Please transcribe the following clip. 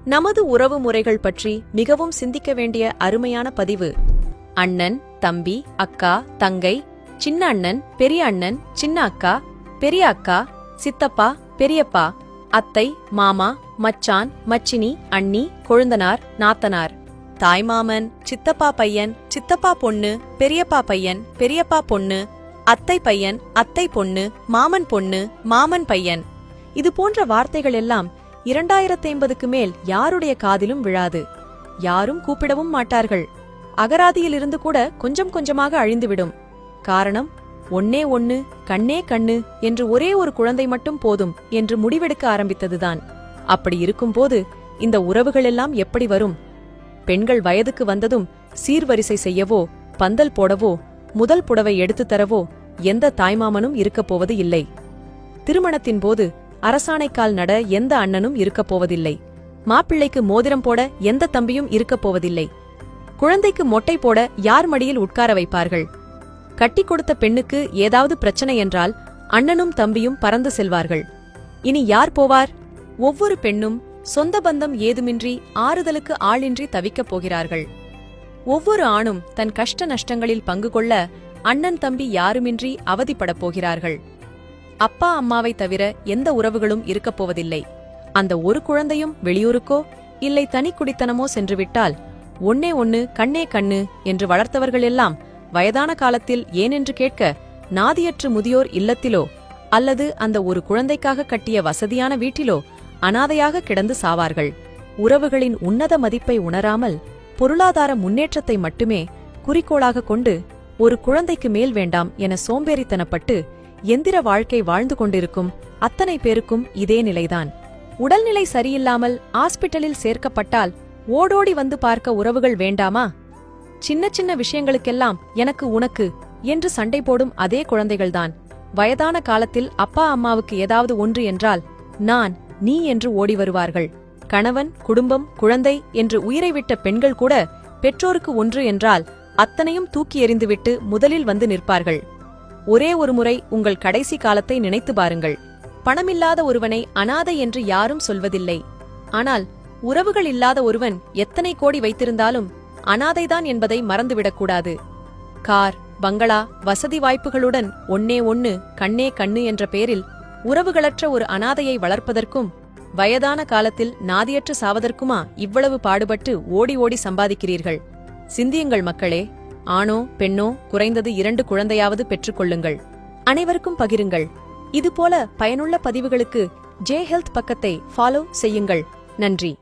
நமது உறவு முறைகள் பற்றி மிகவும் சிந்திக்க வேண்டிய அருமையான பதிவு. அண்ணன், தம்பி, அக்கா, தங்கை, சின்ன அண்ணன், பெரிய அண்ணன், சின்ன அக்கா, பெரிய அக்கா, சித்தப்பா, பெரியப்பா, அத்தை, மாமா, மச்சான், மச்சினி, அண்ணி, கொழுந்தனார், நாத்தனார், தாய்மாமன், சித்தப்பா பையன், சித்தப்பா பொண்ணு, பெரியப்பா பையன், பெரியப்பா பொண்ணு, அத்தை பையன், அத்தை பொண்ணு, மாமன் பொண்ணு, மாமன் பையன். இது போன்ற வார்த்தைகள் எல்லாம் 2050க்கு மேல் யாருடைய காதிலும் விழாது. யாரும் கூப்பிடவும் மாட்டார்கள். அகராதியிலிருந்து கூட கொஞ்சம் கொஞ்சமாக அழிந்துவிடும். காரணம், ஒன்னே ஒன்னு, கண்ணே கண்ணு என்று ஒரே ஒரு குழந்தை மட்டும் போதும் என்று முடிவெடுக்க ஆரம்பித்ததுதான். அப்படி இருக்கும்போது இந்த உறவுகளெல்லாம் எப்படி வரும்? பெண்கள் வயதுக்கு வந்ததும் சீர்வரிசை செய்யவோ, பந்தல் போடவோ, முதல் புடவை எடுத்துத் தரவோ எந்த தாய்மாமனும் இருக்கப் போவது இல்லை. திருமணத்தின் போது அரசாணைக்கால் நட எந்த அண்ணனும் இருக்கப் போவதில்லை. மாப்பிள்ளைக்கு மோதிரம் போட எந்த தம்பியும் இருக்கப் போவதில்லை. குழந்தைக்கு மொட்டை போட யார் மடியில் உட்கார வைப்பார்கள்? கட்டி கொடுத்த பெண்ணுக்கு ஏதாவது பிரச்சனை என்றால் அண்ணனும் தம்பியும் பறந்து செல்வார்கள். இனி யார் போவார்? ஒவ்வொரு பெண்ணும் சொந்த பந்தம் ஏதுமின்றி ஆறுதலுக்கு ஆளின்றி தவிக்கப் போகிறார்கள். ஒவ்வொரு ஆணும் தன் கஷ்ட நஷ்டங்களில் பங்கு கொள்ள அண்ணன் தம்பி யாருமின்றி அவதிப்படப் போகிறார்கள். அப்பா அம்மாவை தவிர எந்த உறவுகளும் இருக்கப் போவதில்லை. அந்த ஒரு குழந்தையும் வெளியூருக்கோ இல்லை தனி குடித்தனமோ சென்றுவிட்டால் ஒன்னே ஒன்னு, கண்ணே கண்ணு என்று வளர்த்தவர்கள் எல்லாம் வயதான காலத்தில் ஏனென்று கேட்க நாதியற்று முதியோர் இல்லத்திலோ அல்லது அந்த ஒரு குழந்தைக்காக கட்டிய வசதியான வீட்டிலோ அனாதையாக கிடந்து சாவார்கள். உறவுகளின் உன்னத மதிப்பை உணராமல் பொருளாதார முன்னேற்றத்தை மட்டுமே குறிக்கோளாக கொண்டு ஒரு குழந்தைக்கு மேல் வேண்டாம் என சோம்பேறித்தனப்பட்டு எந்திர வாழ்க்கை வாழ்ந்து கொண்டிருக்கும் அத்தனை பேருக்கும் இதே நிலைதான். உடல்நிலை சரியில்லாமல் ஆஸ்பிட்டலில் சேர்க்கப்பட்டால் ஓடோடி வந்து பார்க்க உறவுகள் வேண்டாமா? சின்ன சின்ன விஷயங்களுக்கெல்லாம் எனக்கு உனக்கு என்று சண்டை போடும் அதே குழந்தைகள்தான் வயதான காலத்தில் அப்பா அம்மாவுக்கு ஏதாவது ஒன்று என்றால் நான், நீ என்று ஓடி வருவார்கள். கணவன், குடும்பம், குழந்தை என்று உயிரை விட்ட பெண்கள் கூட பெற்றோருக்கு ஒன்று என்றால் அத்தனையும் தூக்கி எறிந்துவிட்டு முதலில் வந்து நிற்பார்கள். ஒரே ஒரு முறை உங்கள் கடைசி காலத்தை நினைத்து பாருங்கள். பணமில்லாத ஒருவனை அனாதை என்று யாரும் சொல்வதில்லை. ஆனால் உறவுகள் இல்லாத ஒருவன் எத்தனை கோடி வைத்திருந்தாலும் அனாதைதான் என்பதை மறந்துவிடக்கூடாது. கார், பங்களா, வசதி வாய்ப்புகளுடன் ஒன்னே ஒன்னு, கண்ணே கண்ணு என்ற பெயரில் உறவுகளற்ற ஒரு அனாதையை வளர்ப்பதற்கும் வயதான காலத்தில் நாதியற்று சாவதற்குமா இவ்வளவு பாடுபட்டு ஓடி ஓடி சம்பாதிக்கிறீர்கள்? சிந்தியுங்கள் மக்களே. ஆணோ பெண்ணோ குறைந்தது 2 குழந்தையாவது பெற்றுக்கொள்ளுங்கள். அனைவருக்கும் பகிருங்கள். இதுபோல பயனுள்ள பதிவுகளுக்கு ஜே ஹெல்த் பக்கத்தை ஃபாலோ செய்யுங்கள். நன்றி.